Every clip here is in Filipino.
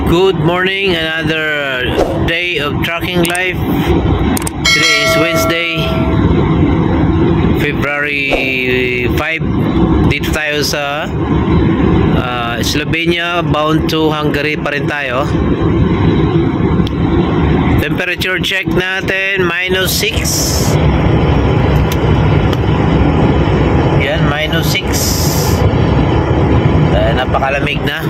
Good morning, another day of trucking life. Today is Wednesday, February 5. Dito tayo sa Slovenia, bound to Hungary pa rin tayo. Temperature check natin, -6. Yan, -6. Napakalamig na.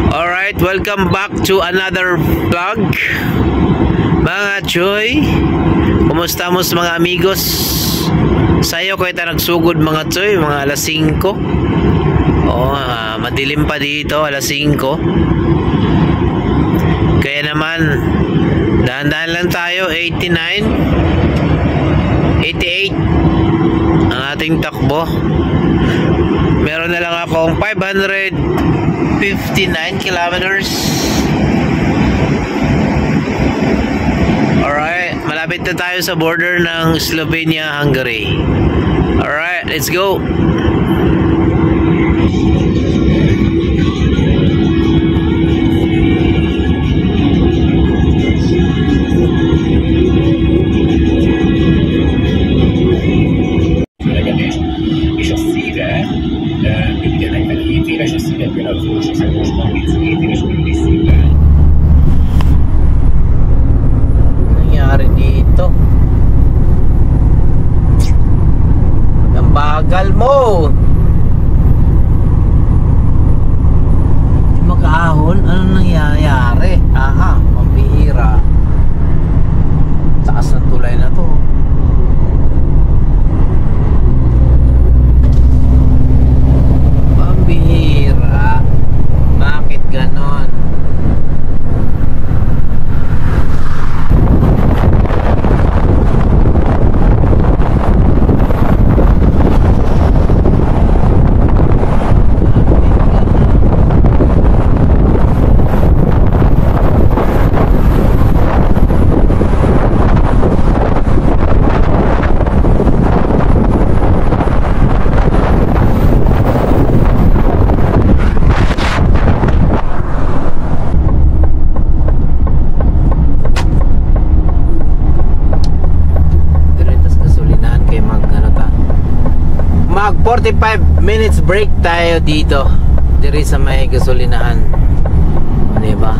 Alright, welcome back to another vlog. Mga choy, kumusta mo sa mga amigos? Sayo ko ita nagsugod mga choy, mga alas 5. Madilim pa dito, alas 5. Kaya naman dahan-dahan lang tayo. 89, 88 ang ating takbo. Meron na lang akong 559 kilometers. Alright, malapit na tayo sa border ng Slovenia, Hungary. Alright, let's go. Nangyari dito? Ang bagal mo. Di makaahon. Ano nangyayari? Aha, pambihira. Taas ng tulay na to. Pambihira. Bakit ganon? Mag 45 minutes break tayo dito diri sa may gasolinahan. Diba?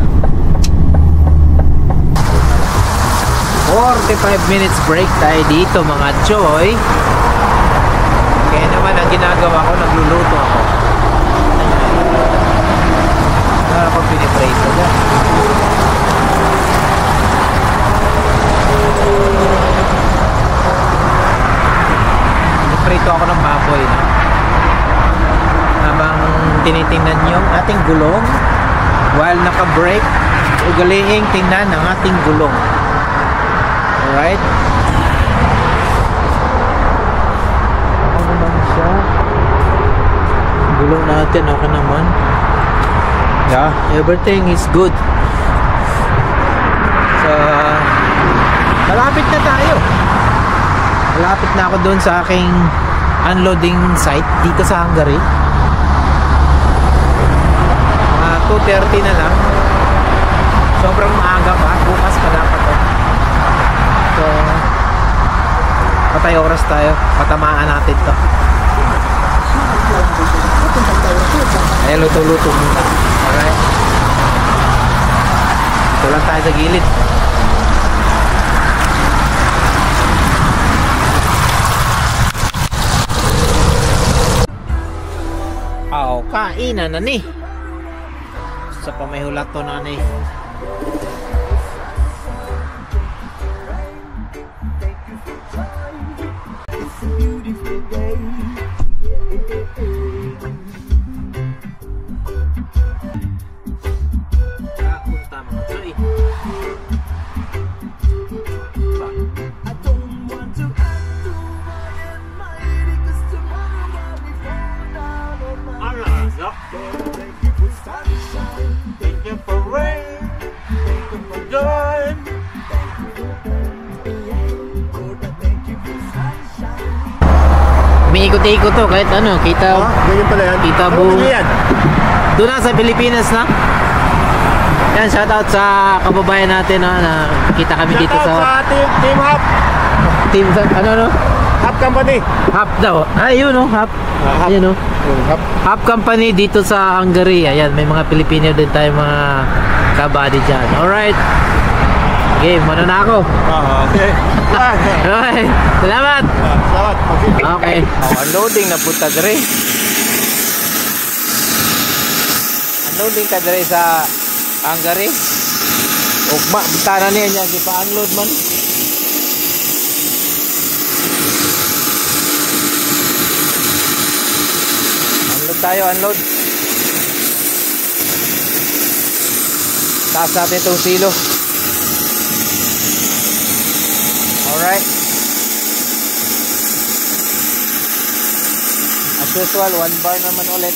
45 minutes break tayo dito mga choy. Kaya naman ang ginagawa ko, nagluluto ako. Wala ako pinipraise ko dyan. Prito ako ng baboy, no? Habang tinitingnan yung ating gulong while naka-brake, ugaliing tingnan ang ating gulong. Alright? Ano naman siya? Gulong natin, okay naman. Yeah, everything is good. So, malapit na tayo. Malapit na ako doon sa aking unloading site dito sa Hungary. 2:30 na lang. Sobrang maaga pa. Bukas pa dapat to. So, patay oras tayo. Patamaan natin to. Ay, luto-luto muna. Alright. Ito lang tayo sa gilid. Kainan na ni sa pamahulat to na ni. may ikot-ikot to kahit ano, kita. Ganyan pala yan. Kita Ano buong. yan? Doon na sa Pilipinas na. Yan, shoutout sa kababayan natin na kita kami dito Shoutout sa sa Team Hub. team ano no? Hub Company. Hub daw. Ay, yun no, Hub. Hub. Ayun no. Hub. Hub Company dito sa Hungary. Ayan, may mga Pilipino din tayo mga kabady dyan. Alright. Game, muna na ako. Okay. Alright. Salamat. Salamat. Okay. Unloading na punta dre. Unloading ka dre sa Hungary. Ugma, bintana niya niya. Di pa unload man. Unload tayo, unload. Taas natin itong silo. Alright. As usual, 1 bar naman ulit.